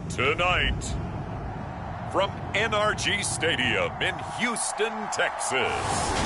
Tonight, from NRG Stadium in Houston, Texas.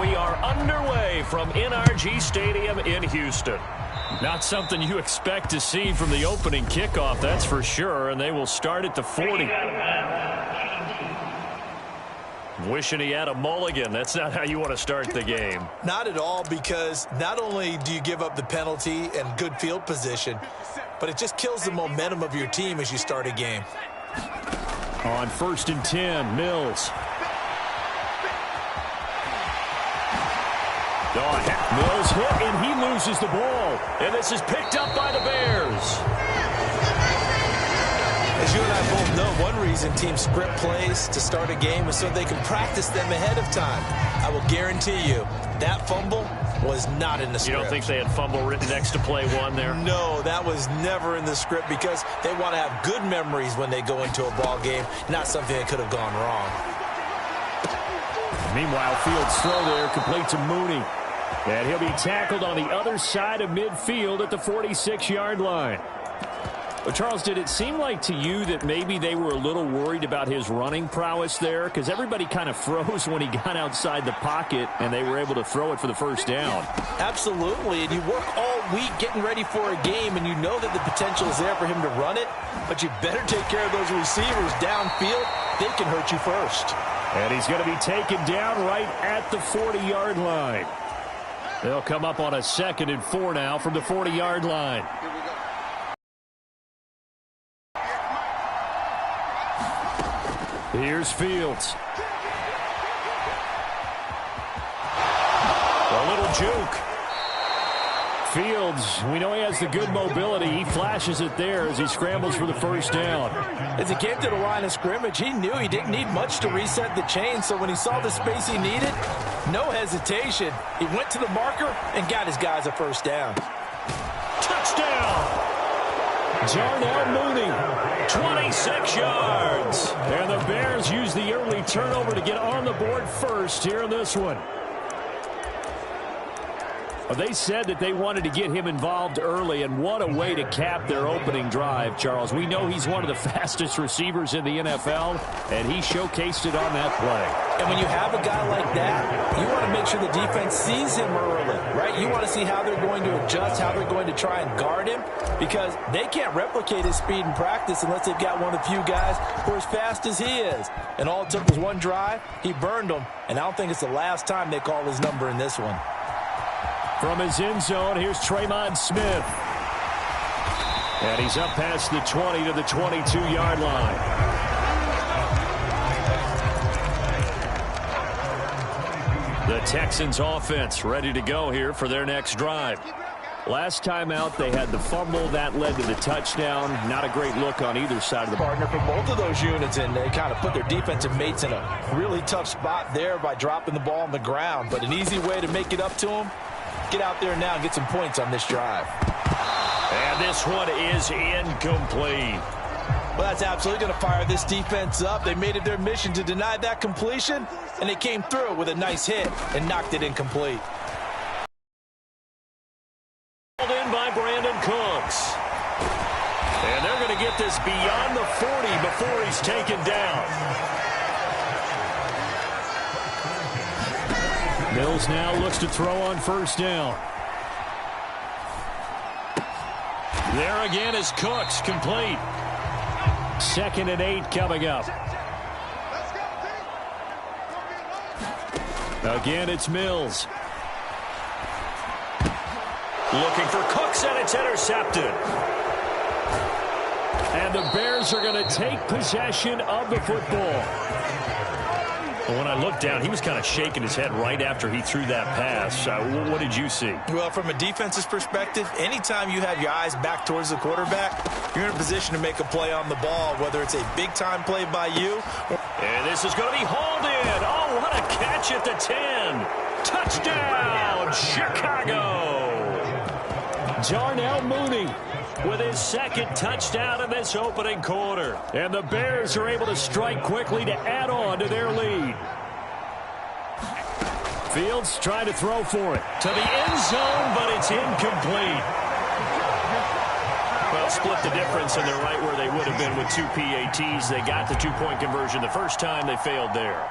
We are underway from NRG Stadium in Houston. Not something you expect to see from the opening kickoff, that's for sure, and they will start at the 40. Wishing he had a mulligan. That's not how you want to start the game. Not at all, because not only do you give up the penalty and good field position, but it just kills the momentum of your team as you start a game. On 1st and 10, Mills. Mills hit, and he loses the ball. And this is picked up by the Bears. As you and I both know, one reason teams script plays to start a game is so they can practice them ahead of time. I will guarantee you that fumble was not in the script. You don't think they had fumble written next to play one there? No, that was never in the script, because they want to have good memories when they go into a ball game, not something that could have gone wrong. Meanwhile, Fields' throw there complete to Mooney. And he'll be tackled on the other side of midfield at the 46-yard line. But Charles, did it seem like to you that maybe they were a little worried about his running prowess there? Because everybody kind of froze when he got outside the pocket, and they were able to throw it for the first down. Absolutely, and you work all week getting ready for a game, and you know that the potential is there for him to run it, but you better take care of those receivers downfield. They can hurt you first. And he's going to be taken down right at the 40-yard line. They'll come up on a 2nd and 4 now from the 40-yard line. Here's Fields. A little juke. Fields, we know he has the good mobility. He flashes it there as he scrambles for the first down. As he came to the line of scrimmage, he knew he didn't need much to reset the chain, so when he saw the space he needed, no hesitation. He went to the marker and got his guys a first down. Touchdown! Darnell Mooney, 26 yards. And the Bears use the early turnover to get on the board first here in this one. They said that they wanted to get him involved early, and what a way to cap their opening drive, Charles. We know he's one of the fastest receivers in the NFL, and he showcased it on that play. And when you have a guy like that, you want to make sure the defense sees him early, right? You want to see how they're going to adjust, how they're going to try and guard him, because they can't replicate his speed in practice unless they've got one of the few guys who are as fast as he is. And all it took was one drive. He burned them, and I don't think it's the last time they call his number in this one. From his end zone, here's Tremon Smith. And he's up past the 20 to the 22-yard line. The Texans offense ready to go here for their next drive. Last time out, they had the fumble. That led to the touchdown. Not a great look on either side of the partner for both of those units, and they kind of put their defensive mates in a really tough spot there by dropping the ball on the ground. But an easy way to make it up to them. Get out there now and get some points on this drive. And this one is incomplete. Well, that's absolutely going to fire this defense up. They made it their mission to deny that completion, and they came through with a nice hit and knocked it incomplete. Called in by Brandon Cooks. And they're going to get this beyond the 40 before he's taken down. Mills now looks to throw on first down. There again is Cooks, complete. 2nd and 8 coming up. Again, it's Mills. Looking for Cooks, and it's intercepted. And the Bears are going to take possession of the football. Well, when I looked down, he was kind of shaking his head right after he threw that pass. What did you see? Well, from a defense's perspective, anytime you have your eyes back towards the quarterback, you're in a position to make a play on the ball, whether it's a big-time play by you. And this is going to be hauled in. Oh, what a catch at the 10. Touchdown, Chicago. Darnell Mooney with his second touchdown in this opening quarter. And the Bears are able to strike quickly to add on to their lead. Fields trying to throw for it. To the end zone, but it's incomplete. Well, split the difference, and they're right where they would have been with 2 PATs. They got the two-point conversion the first time. They failed there.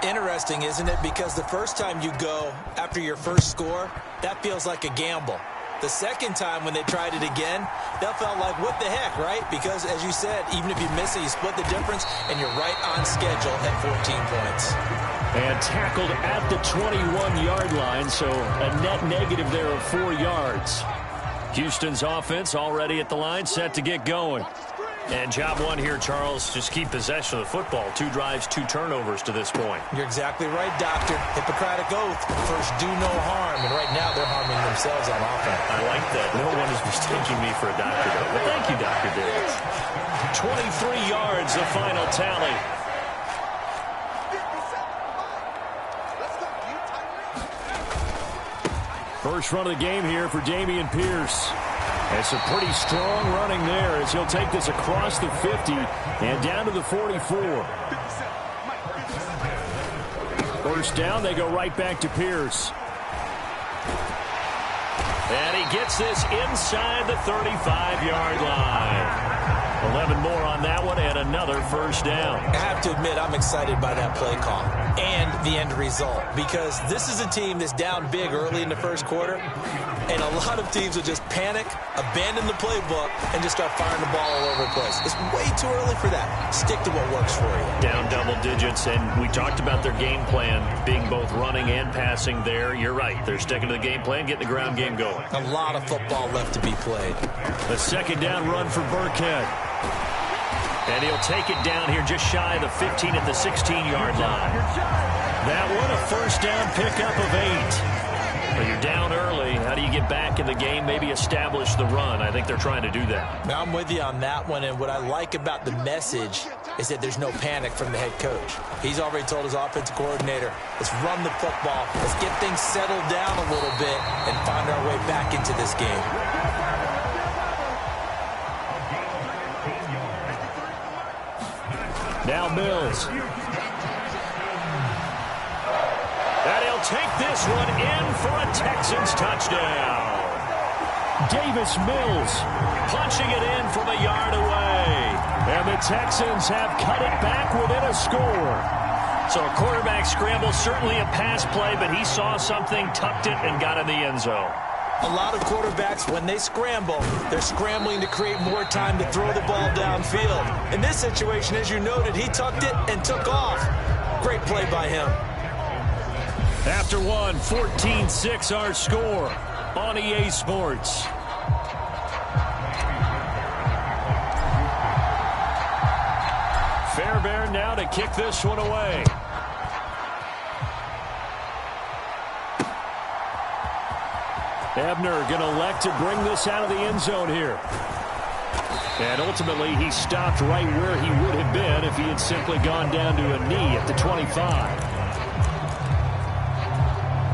Interesting, isn't it? Because the first time you go after your first score, that feels like a gamble. The second time when they tried it again, that felt like, what the heck, right? Because, as you said, even if you miss it, you split the difference, and you're right on schedule at 14 points. And tackled at the 21-yard line, so a net negative there of 4 yards. Houston's offense already at the line, set to get going. And job one here, Charles, just keep possession of the football. 2 drives, 2 turnovers to this point. You're exactly right, Doctor. Hippocratic oath. First, do no harm. And right now, they're harming themselves on offense. I like that. No one is mistaking me for a doctor, though. But thank you, Dr. Davis. 23 yards, the final tally. First run of the game here for Dameon Pierce. It's a pretty strong running there as he'll take this across the 50 and down to the 44. First down, they go right back to Pierce. And he gets this inside the 35-yard line. 11 more on that one and another first down. I have to admit, I'm excited by that play call and the end result, because this is a team that's down big early in the first quarter, and a lot of teams will just panic, abandon the playbook, and just start firing the ball all over the place. It's way too early for that. Stick to what works for you. Down double digits, and we talked about their game plan being both running and passing there. You're right. They're sticking to the game plan, getting the ground game going. A lot of football left to be played. The second down run for Burkhead. And he'll take it down here just shy of the 15 at the 16-yard line. That one a first down pickup of 8. But you're down early. How do you get back in the game, maybe establish the run? I think they're trying to do that. Now, I'm with you on that one, and what I like about the message is that there's no panic from the head coach. He's already told his offensive coordinator, let's run the football, let's get things settled down a little bit and find our way back into this game. Now Mills. And he'll take this one in for a Texans touchdown. Davis Mills punching it in from a yard away. And the Texans have cut it back within a score. So a quarterback scramble, certainly a pass play, but he saw something, tucked it, and got in the end zone. A lot of quarterbacks, when they scramble, they're scrambling to create more time to throw the ball downfield. In this situation, as you noted, he tucked it and took off. Great play by him. After one, 14-6 our score on EA Sports. Fairbairn now to kick this one away. Ebner going to elect to bring this out of the end zone here. And ultimately, he stopped right where he would have been if he had simply gone down to a knee at the 25.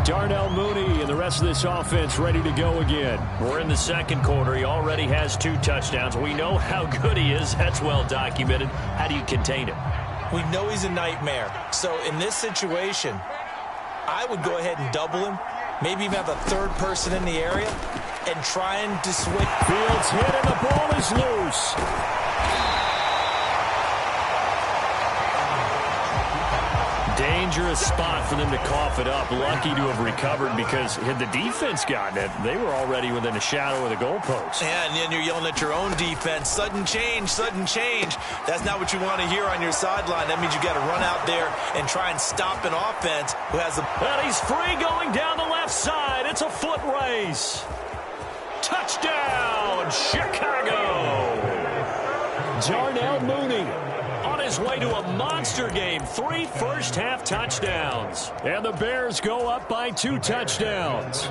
Darnell Mooney and the rest of this offense ready to go again. We're in the second quarter. He already has 2 touchdowns. We know how good he is. That's well documented. How do you contain him? We know he's a nightmare. So in this situation, I would go ahead and double him. Maybe even have a third person in the area and try and dissuade. Fields hit and the ball is loose. Dangerous spot for them to cough it up. Lucky to have recovered because had the defense gotten it, they were already within a shadow of the goalpost. Yeah, and then you're yelling at your own defense. Sudden change, sudden change. That's not what you want to hear on your sideline. That means you got to run out there and try and stop an offense who has a... And he's free going down the left side. It's a foot race. Touchdown, Chicago. Darnell Mooney on his way to a monster game. 3 first-half touchdowns. And the Bears go up by 2 touchdowns.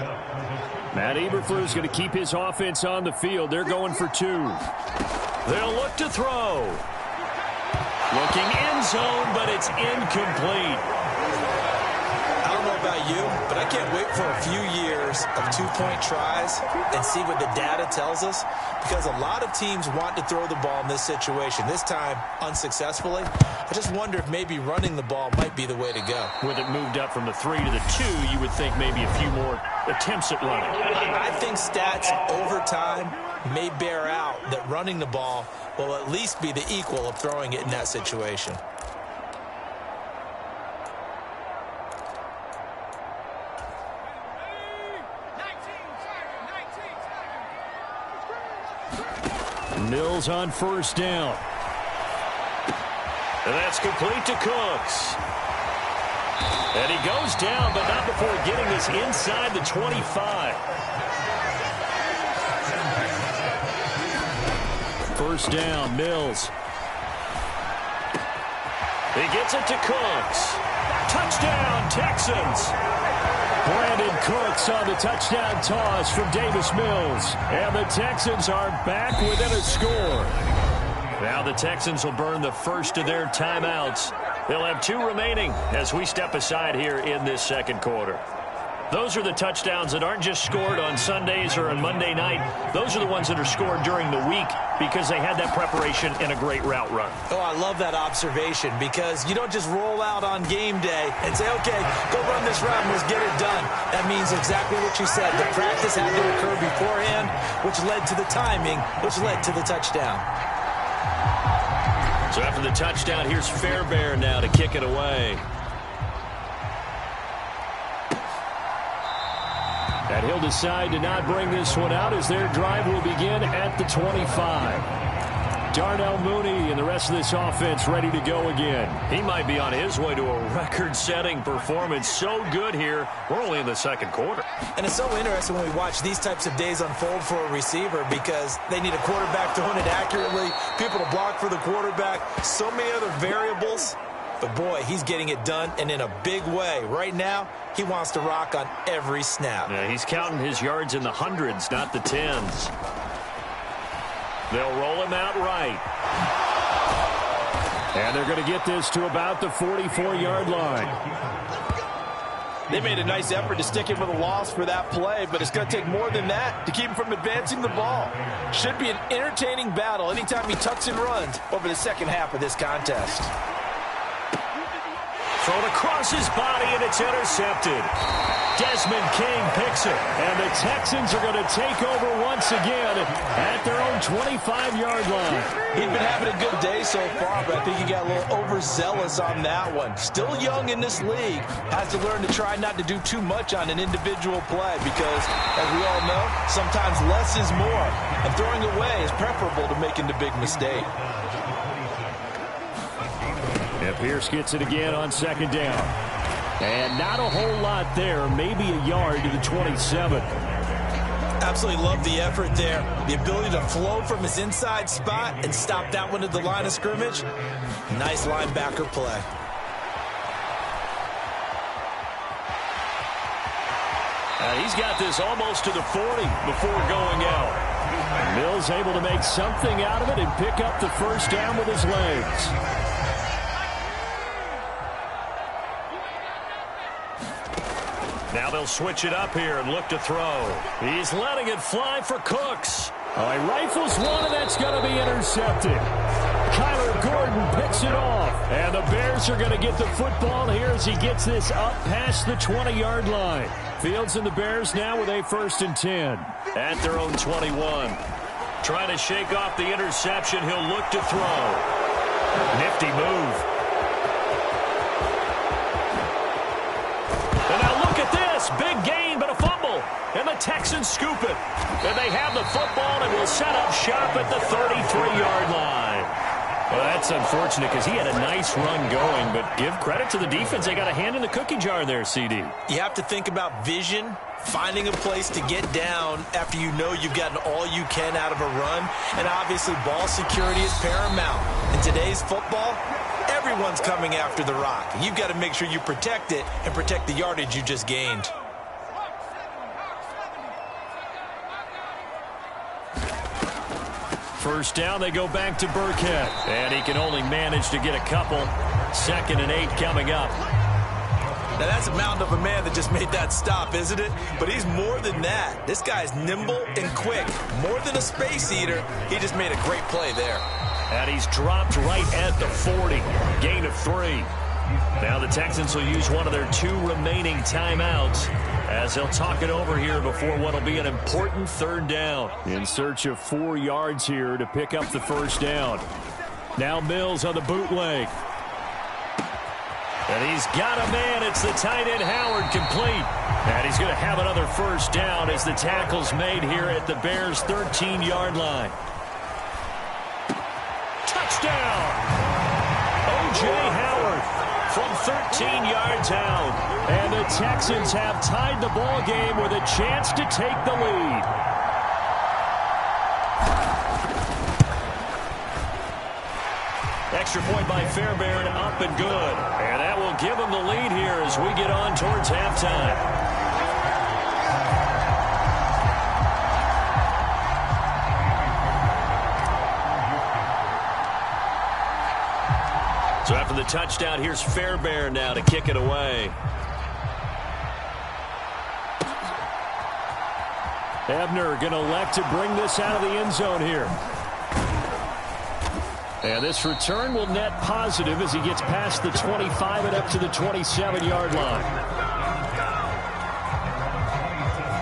Matt Eberflus is going to keep his offense on the field. They're going for 2. They'll look to throw. Looking end zone, but it's incomplete. I don't know about you, but I can't wait for a few years of 2-point tries and see what the data tells us, because a lot of teams want to throw the ball in this situation. This time, unsuccessfully. I just wonder if maybe running the ball might be the way to go. With it moved up from the 3 to the 2, you would think maybe a few more attempts at running. I think stats over time may bear out that running the ball will at least be the equal of throwing it in that situation. Mills on first down. And that's complete to Cooks. And he goes down, but not before getting this inside the 25. First down, Mills. He gets it to Cooks. Touchdown, Texans. Brandon Cooks on the touchdown toss from Davis Mills. And the Texans are back within a score. Now the Texans will burn the first of their timeouts. They'll have 2 remaining as we step aside here in this second quarter. Those are the touchdowns that aren't just scored on Sundays or on Monday night. Those are the ones that are scored during the week because they had that preparation and a great route run. Oh, I love that observation, because you don't just roll out on game day and say, okay, go run this route and let's get it done. That means exactly what you said. The practice had to occur beforehand, which led to the timing, which led to the touchdown. So after the touchdown, here's Fairbairn now to kick it away. And he'll decide to not bring this one out as their drive will begin at the 25. Darnell Mooney and the rest of this offense ready to go again. He might be on his way to a record-setting performance. So good here. We're only in the second quarter. And it's so interesting when we watch these types of days unfold for a receiver, because they need a quarterback throwing it accurately, people to block for the quarterback, so many other variables. But, boy, he's getting it done, and in a big way. Right now, he wants to rock on every snap. Yeah, he's counting his yards in the hundreds, not the tens. They'll roll him out right. And they're going to get this to about the 44-yard line. They made a nice effort to stick him with a loss for that play, but it's going to take more than that to keep him from advancing the ball. Should be an entertaining battle anytime he tucks and runs over the second half of this contest. Thrown across his body, and it's intercepted. Desmond King picks it, and the Texans are going to take over once again at their own 25-yard line. He's been having a good day so far, but I think he got a little overzealous on that one. Still young in this league. Has to learn to try not to do too much on an individual play, because, as we all know, sometimes less is more. And throwing away is preferable to making the big mistake. And Pierce gets it again on second down. And not a whole lot there, maybe a yard to the 27. Absolutely love the effort there. The ability to flow from his inside spot and stop that one at the line of scrimmage. Nice linebacker play. He's got this almost to the 40 before going out. Mills able to make something out of it and pick up the first down with his legs. Now they'll switch it up here and look to throw. He's letting it fly for Cooks. He rifles one, and that's going to be intercepted. Kyler Gordon picks it off. And the Bears are going to get the football here as he gets this up past the 20-yard line. Fields and the Bears now with a 1st and 10. At their own 21. Trying to shake off the interception. He'll look to throw. Nifty move. Texans scoop it. And they have the football and will set up shop at the 33-yard line. Well, that's unfortunate because he had a nice run going, but give credit to the defense. They got a hand in the cookie jar there, CD. You have to think about vision, finding a place to get down after you know you've gotten all you can out of a run, and obviously ball security is paramount. In today's football, everyone's coming after the rock. You've got to make sure you protect it and protect the yardage you just gained. First down, they go back to Burkhead. And he can only manage to get a couple. 2nd and 8 coming up. Now, that's a mountain of a man that just made that stop, isn't it? But he's more than that. This guy's nimble and quick. More than a space eater, he just made a great play there. And he's dropped right at the 40. Gain of 3. Now the Texans will use one of their 2 remaining timeouts as they'll talk it over here before what will be an important 3rd down. In search of 4 yards here to pick up the first down. Now Mills on the bootleg. And he's got a man. It's the tight end Howard, complete. And he's going to have another first down as the tackle's made here at the Bears' 13-yard line. Touchdown! O.J. Howard from 13 yards out. And the Texans have tied the ball game with a chance to take the lead. Extra point by Fairbairn, up and good. And that will give them the lead here as we get on towards halftime. So after the touchdown, here's Fairbairn now to kick it away. Ebner going to elect to bring this out of the end zone here. And this return will net positive as he gets past the 25 and up to the 27-yard line.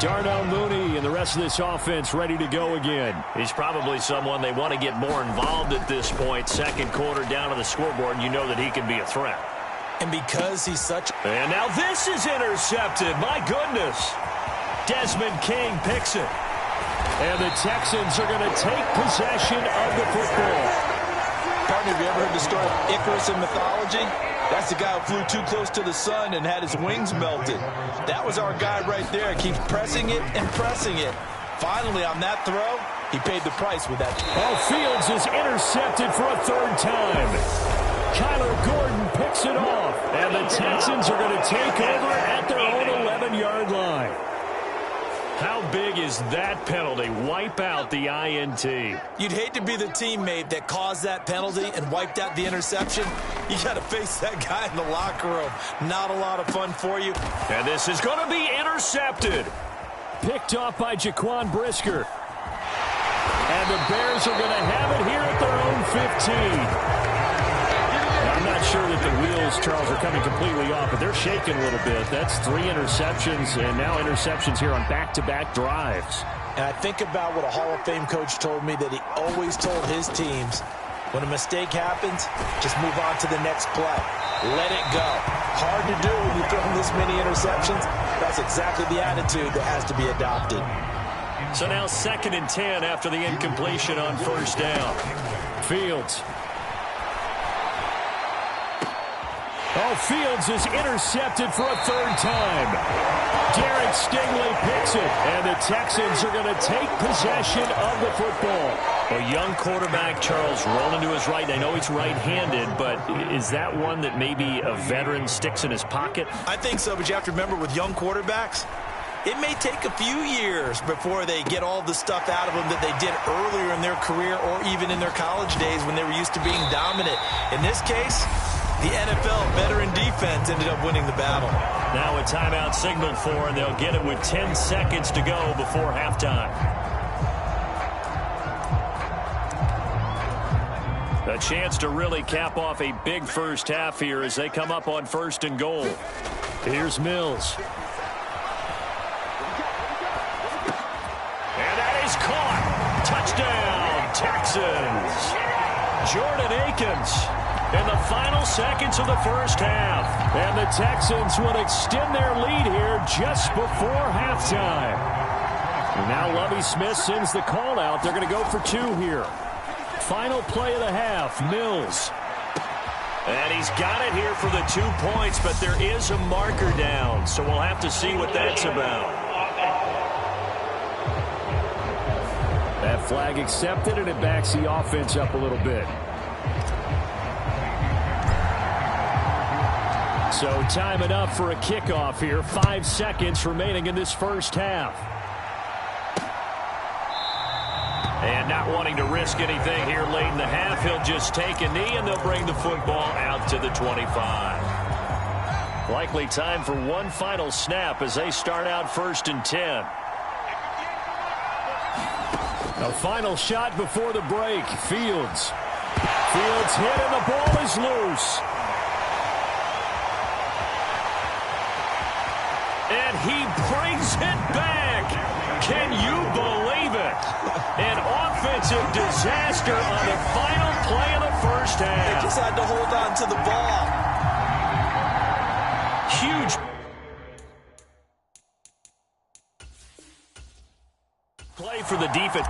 Darnell Mooney and the rest of this offense ready to go again. He's probably someone they want to get more involved at this point. 2nd quarter down to the scoreboard, and you know that he can be a threat. And because he's such... And now this is intercepted. My goodness. Desmond King picks it. And the Texans are going to take possession of the football. Partner, have you ever heard the story of Icarus in mythology? That's the guy who flew too close to the sun and had his wings melted. That was our guy right there. Keeps pressing it and pressing it. Finally, on that throw, he paid the price with that. Oh, Fields is intercepted for a 3rd time. Kyler Gordon picks it off. And the Texans are going to take over at their own 11-yard line. How big is that penalty? Wipe out the INT. You'd hate to be the teammate that caused that penalty and wiped out the interception. You got to face that guy in the locker room. Not a lot of fun for you. And this is going to be intercepted. Picked off by Jaquan Brisker. And the Bears are going to have it here at their own 15. I'm not sure that the wheels, Charles, are coming completely off, but they're shaking a little bit. That's 3 interceptions, and now interceptions here on back-to-back drives. And I think about what a Hall of Fame coach told me, that he always told his teams, when a mistake happens, just move on to the next play. Let it go. Hard to do when you're throwing this many interceptions. That's exactly the attitude that has to be adopted. So now 2nd and 10 after the incompletion on 1st down. Fields. Oh, Fields is intercepted for a 3rd time. Derek Stingley picks it, and the Texans are going to take possession of the football. A young quarterback, Charles, rolling to his right. I know he's right-handed, but is that one that maybe a veteran sticks in his pocket? I think so, but you have to remember with young quarterbacks, it may take a few years before they get all the stuff out of them that they did earlier in their career or even in their college days when they were used to being dominant. In this case, the NFL veteran defense ended up winning the battle. Now a timeout signaled for, and they'll get it with 10 seconds to go before halftime. A chance to really cap off a big first half here as they come up on 1st and goal. Here's Mills. And that is caught. Touchdown, Texans. Jordan Akins in the final seconds of the first half. And the Texans would extend their lead here just before halftime. And now Lovie Smith sends the call out. They're going to go for 2 here. Final play of the half, Mills. And he's got it here for the 2 points, but there is a marker down, so we'll have to see what that's about. That flag accepted, and it backs the offense up a little bit. So time enough for a kickoff here. 5 seconds remaining in this first half. And not wanting to risk anything here late in the half, he'll just take a knee, and they'll bring the football out to the 25. Likely time for one final snap as they start out 1st and 10. A final shot before the break. Fields. Fields hit, and the ball is loose. And he brings it back. Can you believe it? An offensive disaster on the final play of the first half. They just had to hold on to the ball. Huge play for the defense.